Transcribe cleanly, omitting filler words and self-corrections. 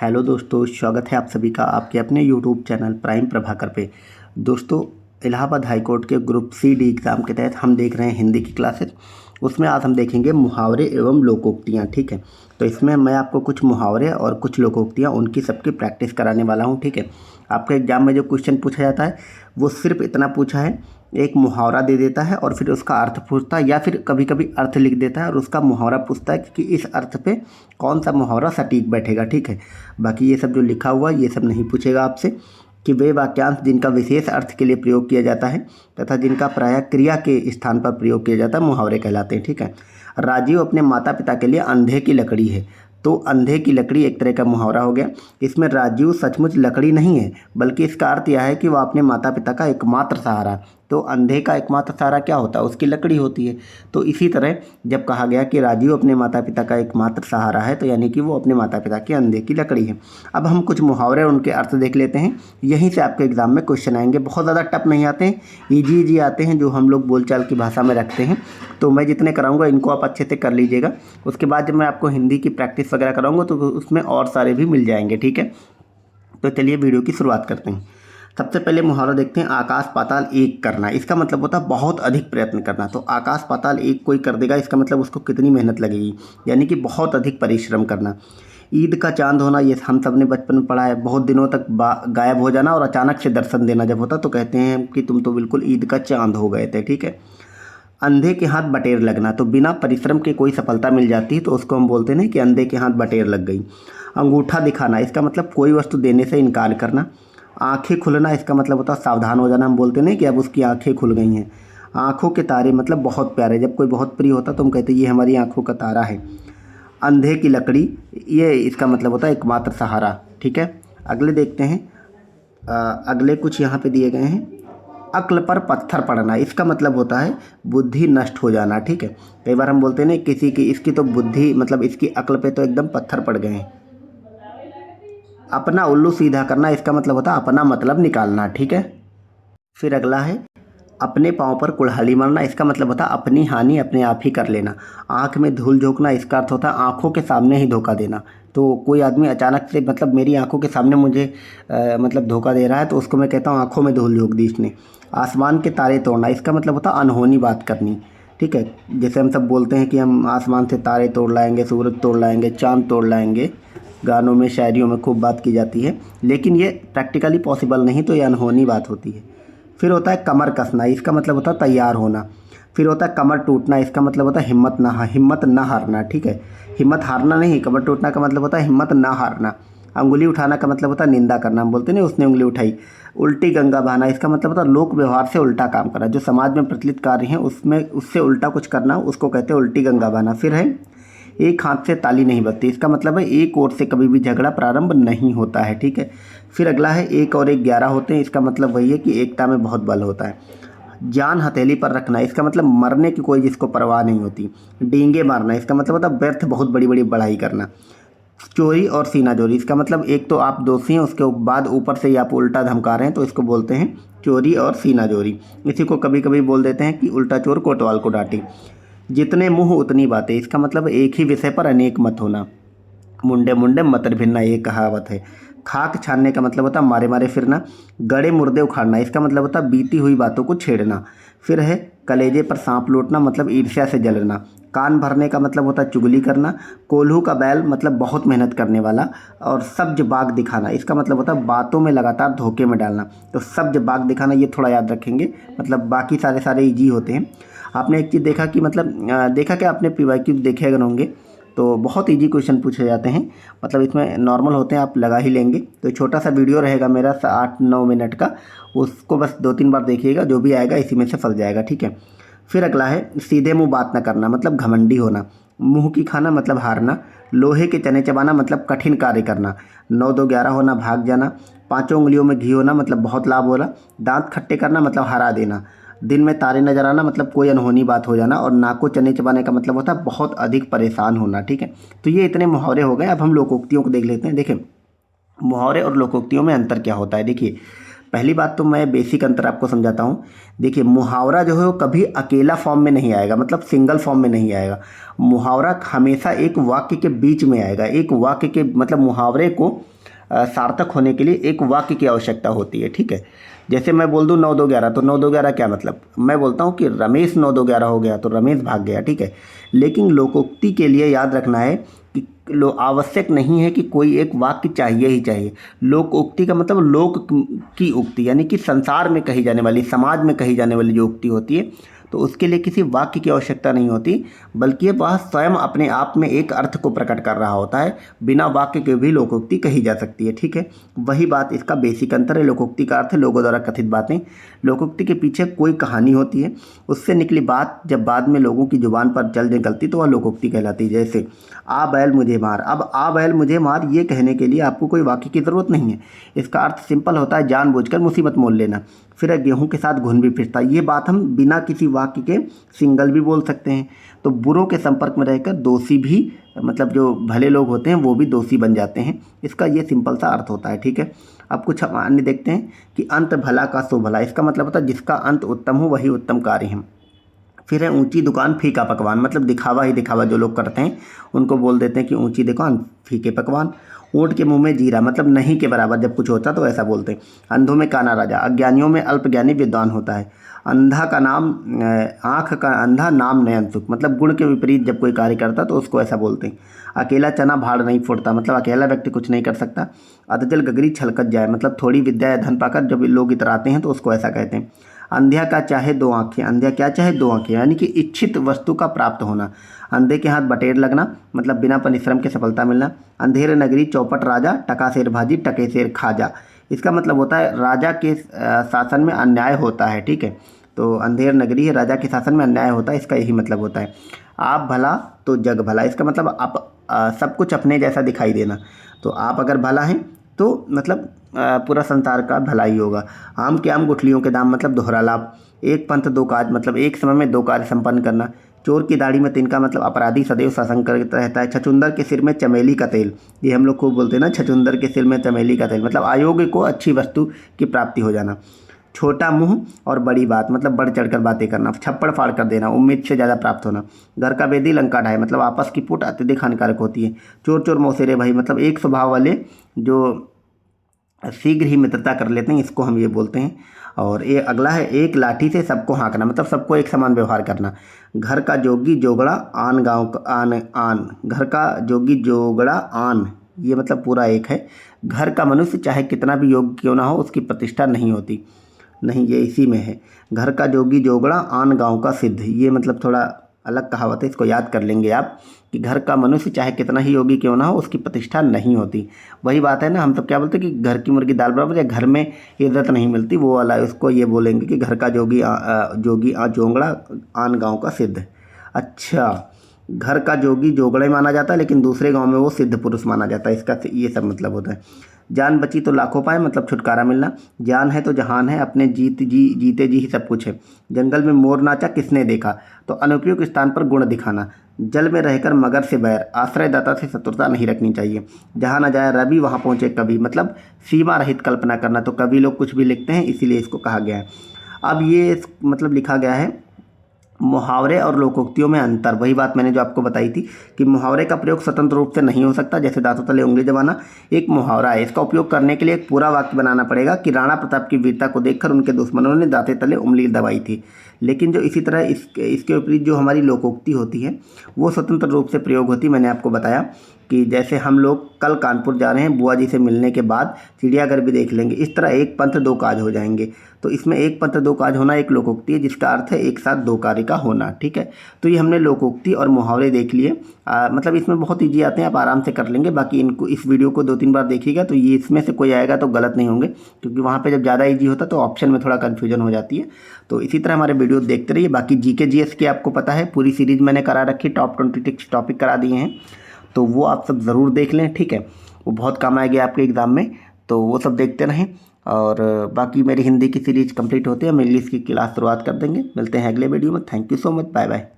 Hello दोस्तों, स्वागत है आप सभी का आपके अपने यूट्यूब चैनल प्राइम प्रभाकर पे। दोस्तों, इलाहाबाद हाई कोर्ट के ग्रुप सी डी एग्ज़ाम के तहत हम देख रहे हैं हिंदी की क्लासेस। उसमें आज हम देखेंगे मुहावरे एवं लोकोक्तियाँ। ठीक है, तो इसमें मैं आपको कुछ मुहावरे और कुछ लोकोक्तियाँ उनकी सबकी प्रैक्टिस कराने वाला हूँ। ठीक है, आपके एग्ज़ाम में जो क्वेश्चन पूछा जाता है वो सिर्फ इतना पूछा है, एक मुहावरा दे देता है और फिर उसका अर्थ पूछता है, या फिर कभी कभी अर्थ लिख देता है और उसका मुहावरा पूछता है कि इस अर्थ पे कौन सा मुहावरा सटीक बैठेगा। ठीक है, बाकी ये सब जो लिखा हुआ ये सब नहीं पूछेगा आपसे कि वे वाक्यांश जिनका विशेष अर्थ के लिए प्रयोग किया जाता है तथा जिनका प्रायः क्रिया के स्थान पर प्रयोग किया जाता है मुहावरे कहलाते हैं। ठीक है, राजीव अपने माता पिता के लिए अंधे की लकड़ी है। तो अंधे की लकड़ी एक तरह का मुहावरा हो गया। इसमें राजीव सचमुच लकड़ी नहीं है, बल्कि इसका अर्थ यह है कि वह अपने माता पिता का एकमात्र सहारा। तो अंधे का एकमात्र सहारा क्या होता है? उसकी लकड़ी होती है। तो इसी तरह जब कहा गया कि राजीव अपने माता पिता का एकमात्र सहारा है, तो यानी कि वो अपने माता पिता के अंधे की लकड़ी है। अब हम कुछ मुहावरे और उनके अर्थ देख लेते हैं। यहीं से आपके एग्जाम में क्वेश्चन आएंगे। बहुत ज़्यादा टफ नहीं आते हैं, ईजी आते हैं, जो हम लोग बोलचाल की भाषा में रखते हैं। तो मैं जितने कराऊंगा इनको आप अच्छे से कर लीजिएगा। उसके बाद जब मैं आपको हिंदी की प्रैक्टिस वगैरह कराऊंगा तो उसमें और सारे भी मिल जाएंगे। ठीक है, तो चलिए वीडियो की शुरुआत करते हैं। सबसे पहले मुहावरा देखते हैं, आकाश पाताल एक करना। इसका मतलब होता है बहुत अधिक प्रयत्न करना। तो आकाश पाताल एक कोई कर देगा, इसका मतलब उसको कितनी मेहनत लगेगी, यानी कि बहुत अधिक परिश्रम करना। ईद का चांद होना, ये हम सब ने बचपन में पढ़ा है। बहुत दिनों तक गायब हो जाना और अचानक से दर्शन देना जब होता तो कहते हैं कि तुम तो बिल्कुल ईद का चांद हो गए थे। ठीक है, अंधे के हाथ बटेर लगना, तो बिना परिश्रम के कोई सफलता मिल जाती है तो उसको हम बोलते हैं कि अंधे के हाथ बटेर लग गई। अंगूठा दिखाना, इसका मतलब कोई वस्तु देने से इनकार करना। आंखें खुलना, इसका मतलब होता है सावधान हो जाना। हम बोलते नहीं कि अब उसकी आंखें खुल गई हैं। आंखों के तारे मतलब बहुत प्यारे, जब कोई बहुत प्रिय होता तो हम कहते हैं ये हमारी आंखों का तारा है। अंधे की लकड़ी, ये इसका मतलब होता है एकमात्र सहारा। ठीक है, अगले देखते हैं। अगले कुछ यहाँ पे दिए गए हैं। अक्ल पर पत्थर पड़ना, इसका मतलब होता है बुद्धि नष्ट हो जाना। ठीक है, कई बार हम बोलते हैं ना किसी की इसकी तो बुद्धि मतलब इसकी अक्ल पे तो एकदम पत्थर पड़ गए हैं। अपना उल्लू सीधा करना, इसका मतलब होता है अपना मतलब निकालना। ठीक है, फिर अगला है अपने पाँव पर कुल्हाड़ी मारना, इसका मतलब होता है अपनी हानि अपने आप ही कर लेना। आँख में धूल झोंकना, इसका अर्थ होता है आँखों के सामने ही धोखा देना। तो कोई आदमी अचानक से मतलब मेरी आंखों के सामने मुझे मतलब धोखा दे रहा है तो उसको मैं कहता हूँ आंखों में धूल झोंक दी इसने। आसमान के तारे तोड़ना, इसका मतलब होता है अनहोनी बात करनी। ठीक है, जैसे हम सब बोलते हैं कि हम आसमान से तारे तोड़ लाएंगे, सूरज तोड़ लाएंगे, चाँद तोड़ लाएंगे, गानों में शायरियों में खूब बात की जाती है, लेकिन ये प्रैक्टिकली पॉसिबल नहीं, तो ये अनहोनी बात होती है। फिर होता है कमर कसना, इसका मतलब होता है तैयार होना। फिर होता है कमर टूटना, इसका मतलब होता है हिम्मत ना हारना। ठीक है, हिम्मत हारना नहीं, कमर टूटना का मतलब होता है हिम्मत ना हारना। अंगुली उठाना का मतलब होता है निंदा करना, हम बोलते नहीं उसने उंगली उठाई। उल्टी गंगा बहाना, इसका मतलब होता है लोक व्यवहार से उल्टा काम करना, जो समाज में प्रचलित कार्य हैं उसमें उससे उल्टा कुछ करना, उसको कहते हैं उल्टी गंगा बहाना। फिर है एक हाथ से ताली नहीं बजती, इसका मतलब है एक ओर से कभी भी झगड़ा प्रारंभ नहीं होता है। ठीक है, फिर अगला है एक और एक 11 होते हैं, इसका मतलब वही है कि एकता में बहुत बल होता है। जान हथेली पर रखना, इसका मतलब मरने की कोई जिसको परवाह नहीं होती। डींगे मारना, इसका मतलब होता है व्यर्थ बहुत बड़ी बड़ी बढ़ाई करना। चोरी और सीना जोरी, इसका मतलब एक तो आप दोषी हैं उसके बाद ऊपर से ही आप उल्टा धमका रहे हैं, तो इसको बोलते हैं चोरी और सीना जोरी। इसी को कभी कभी बोल देते हैं कि उल्टा चोर कोतवाल को डांटे। जितने मुंह उतनी बातें, इसका मतलब एक ही विषय पर अनेक मत होना। मुंडे मुंडे मतर भिन्ना, ये कहावत है। खाक छानने का मतलब होता है मारे मारे फिरना। गड़े मुर्दे उखाड़ना, इसका मतलब होता है बीती हुई बातों को छेड़ना। फिर है कलेजे पर सांप लौटना, मतलब ईर्ष्या से जलना। कान भरने का मतलब होता है चुगली करना। कोल्हू का बैल मतलब बहुत मेहनत करने वाला। और सब्ज बाग दिखाना, इसका मतलब होता है बातों में लगातार धोखे में डालना। तो सब्ज बाग दिखाना ये थोड़ा याद रखेंगे, मतलब बाकी सारे सारे ईजी होते हैं। आपने एक चीज़ देखा कि मतलब देखा कि आपने पीवाईक्यू देखे अगर होंगे तो बहुत इजी क्वेश्चन पूछे जाते हैं, मतलब इसमें नॉर्मल होते हैं, आप लगा ही लेंगे। तो छोटा सा वीडियो रहेगा मेरा 8-9 मिनट का, उसको बस 2-3 बार देखिएगा, जो भी आएगा इसी में से फंस जाएगा। ठीक है, फिर अगला है सीधे मुंह बात न करना, मतलब घमंडी होना। मुंह की खाना मतलब हारना। लोहे के चने चबाना मतलब कठिन कार्य करना। 9-2-11 होना भाग जाना। पाँचों उंगलियों में घी होना मतलब बहुत लाभ होना। दांत खट्टे करना मतलब हरा देना। दिन में तारे नजर आना मतलब कोई अनहोनी बात हो जाना। और नाक को चने चबाने का मतलब होता है बहुत अधिक परेशान होना। ठीक है, तो ये इतने मुहावरे हो गए। अब हम लोकोक्तियों को देख लेते हैं। देखें, मुहावरे और लोकोक्तियों में अंतर क्या होता है। देखिए, पहली बात तो मैं बेसिक अंतर आपको समझाता हूँ। देखिए, मुहावरा जो है वो कभी अकेला फॉर्म में नहीं आएगा, मतलब सिंगल फॉर्म में नहीं आएगा। मुहावरा हमेशा एक वाक्य के बीच में आएगा। एक वाक्य के मतलब मुहावरे को सार्थक होने के लिए एक वाक्य की आवश्यकता होती है, ठीक है। जैसे मैं बोल दूँ 9 2 11, तो 9 2 11 क्या मतलब, मैं बोलता हूँ कि रमेश 9 2 11 हो गया तो रमेश भाग गया, ठीक है। लेकिन लोकोक्ति के लिए याद रखना है कि आवश्यक नहीं है कि कोई एक वाक्य चाहिए ही चाहिए। लोकोक्ति का मतलब लोक की उक्ति, यानी कि संसार में कही जाने वाली, समाज में कही जाने वाली जो उक्ति होती है, तो उसके लिए किसी वाक्य की आवश्यकता नहीं होती, बल्कि वह स्वयं अपने आप में एक अर्थ को प्रकट कर रहा होता है। बिना वाक्य के भी लोकोक्ति कही जा सकती है, ठीक है। वही बात इसका बेसिक अंतर है। लोकोक्ति का अर्थ है लोगों द्वारा कथित बातें। लोकोक्ति के पीछे कोई कहानी होती है, उससे निकली बात जब बाद में लोगों की जुबान पर चल निकलती तो वह लोकोक्ति कहलाती है। जैसे आ बैल मुझे मार। अब आ बैल मुझे मार ये कहने के लिए आपको कोई वाक्य की ज़रूरत नहीं है। इसका अर्थ सिंपल होता है, जानबूझकर मुसीबत मोल लेना। फिर गेहूं के साथ घुन भी फिरता। ये बात हम बिना किसी वाक्य के सिंगल भी बोल सकते हैं। तो बुरों के संपर्क में रहकर दोषी भी, मतलब जो भले लोग होते हैं वो भी दोषी बन जाते हैं। इसका ये सिंपल सा अर्थ होता है, ठीक है। अब कुछ हम अन्य देखते हैं कि अंत भला का सो भला। इसका मतलब होता है जिसका अंत उत्तम हो वही उत्तम कार्य है। फिर है ऊंची दुकान फीका पकवान, मतलब दिखावा ही दिखावा जो लोग करते हैं उनको बोल देते हैं कि ऊंची दुकान फीके पकवान। ऊँट के मुंह में जीरा, मतलब नहीं के बराबर जब कुछ होता तो ऐसा बोलते हैं। अंधों में काना राजा, अज्ञानियों में अल्पज्ञानी विद्वान होता है। अंधा का नाम आँख का अंधा नाम नयन सुख, मतलब गुण के विपरीत जब कोई कार्य करता तो उसको ऐसा बोलते हैं। अकेला चना भाड़ नहीं फोड़ता, मतलब अकेला व्यक्ति कुछ नहीं कर सकता। अधजल गगरी छलकत जाए, मतलब थोड़ी विद्या या धन पाकर जब लोग इतराते हैं तो उसको ऐसा कहते हैं। अंधिया का चाहे दो आँखें, अंधिया क्या चाहे दो आँखें, यानी कि इच्छित वस्तु का प्राप्त होना। अंधे के हाथ बटेर लगना, मतलब बिना परिश्रम के सफलता मिलना। अंधेर नगरी चौपट राजा, टका शेर भाजी टके शेर खाजा। इसका मतलब होता है राजा के शासन में अन्याय होता है, ठीक है। तो अंधेर नगरी है, राजा के शासन में अन्याय होता है, इसका यही मतलब होता है। आप भला तो जग भला, इसका मतलब आप सब कुछ अपने जैसा दिखाई देना। तो आप अगर भला हैं तो मतलब पूरा संसार का भलाई होगा। आम के आम गुठलियों के दाम, मतलब दोहरा लाभ। एक पंथ दो काज, मतलब एक समय में दो कार्य संपन्न करना। चोर की दाढ़ी में तिनका, मतलब अपराधी सदैव शासन करता रहता है। छछुंदर के सिर में चमेली का तेल, ये हम लोग खूब बोलते हैं ना, छछुंदर के सिर में चमेली का तेल, मतलब अयोग्य को अच्छी वस्तु की प्राप्ति हो जाना। छोटा मुंह और बड़ी बात, मतलब बढ़ चढ़कर बातें करना। छप्पड़ फाड़ कर देना, उम्मीद से ज़्यादा प्राप्त होना। घर का बेदी लंका ढाए, मतलब आपस की फूट अत्यधिक हानिकारक होती है। चोर चोर मौसेरे भाई, मतलब एक स्वभाव वाले जो शीघ्र ही मित्रता कर लेते हैं, इसको हम ये बोलते हैं। और ये अगला है एक लाठी से सबको हाँकना, मतलब सबको एक समान व्यवहार करना। घर का जोगी जोगड़ा आन गाँव का आन आन, घर का जोगी जोगड़ा आन, ये मतलब पूरा एक है। घर का मनुष्य चाहे कितना भी योग्य क्यों ना हो उसकी प्रतिष्ठा नहीं होती, नहीं ये इसी में है। घर का जोगी जोगड़ा आन गाँव का सिद्ध, ये मतलब थोड़ा अलग कहावत है, इसको याद कर लेंगे आप कि घर का मनुष्य चाहे कितना ही योगी क्यों ना हो उसकी प्रतिष्ठा नहीं होती। वही बात है ना, हम सब क्या बोलते हैं कि घर की मुर्गी दाल बराबर, या घर में इज्जत नहीं मिलती, वो वाला उसको ये बोलेंगे कि घर का जोगी जोगी जोगड़ा आन गाँव का सिद्ध। अच्छा, घर का जोगी जोगड़ा ही माना जाता है लेकिन दूसरे गांव में वो सिद्ध पुरुष माना जाता है, इसका ये सब मतलब होता है। जान बची तो लाखों पाए, मतलब छुटकारा मिलना। जान है तो जहान है, अपने जीते जी ही सब कुछ है। जंगल में मोर नाचा किसने देखा, तो अनुपयुक्त स्थान पर गुण दिखाना। जल में रहकर मगर से बैर, आश्रयदाता से शत्रुता नहीं रखनी चाहिए। जहाँ न जाए रवि वहाँ पहुँचे कवि, मतलब सीमा रहित कल्पना करना। तो कवि लोग कुछ भी लिखते हैं इसीलिए इसको कहा गया है। अब ये मतलब लिखा गया है मुहावरे और लोकोक्तियों में अंतर। वही बात मैंने जो आपको बताई थी कि मुहावरे का प्रयोग स्वतंत्र रूप से नहीं हो सकता, जैसे दांतों तले उंगली दबाना एक मुहावरा है। इसका उपयोग करने के लिए एक पूरा वाक्य बनाना पड़ेगा कि राणा प्रताप की वीरता को देखकर उनके दुश्मनों ने दांते तले उंगली दबाई थी। लेकिन जो इसी तरह इसके विपरीत जो हमारी लोकोक्ति होती है वो स्वतंत्र रूप से प्रयोग होती है। मैंने आपको बताया कि जैसे हम लोग कल कानपुर जा रहे हैं, बुआ जी से मिलने के बाद चिड़ियाघर भी देख लेंगे, इस तरह एक पंथ दो काज हो जाएंगे। तो इसमें एक पंथ दो काज होना एक लोकोक्ति है, जिसका अर्थ है एक साथ दो कार्य का होना, ठीक है। तो ये हमने लोकोक्ति और मुहावरे देख लिए। मतलब इसमें बहुत ईजी आते हैं, आप आराम से कर लेंगे। बाकी इनको इस वीडियो को 2-3 बार देखिएगा तो ये इसमें से कोई आएगा तो गलत नहीं होंगे, क्योंकि वहाँ पे जब ज़्यादा ईजी होता तो ऑप्शन में थोड़ा कन्फ्यूजन हो जाती है। तो इसी तरह हमारे वीडियो देखते रहिए। बाकी जीके जीएस की आपको पता है पूरी सीरीज मैंने करा रखी, टॉप 26 टॉपिक करा दिए हैं, तो वो आप सब ज़रूर देख लें, ठीक है। वो बहुत काम आएगी आपके एग्ज़ाम में, तो वो सब देखते रहें। और बाकी मेरी हिंदी की सीरीज़ कंप्लीट होती है, हम इंग्लिश की क्लास शुरुआत कर देंगे। मिलते हैं अगले वीडियो में। Thank you so much, bye bye.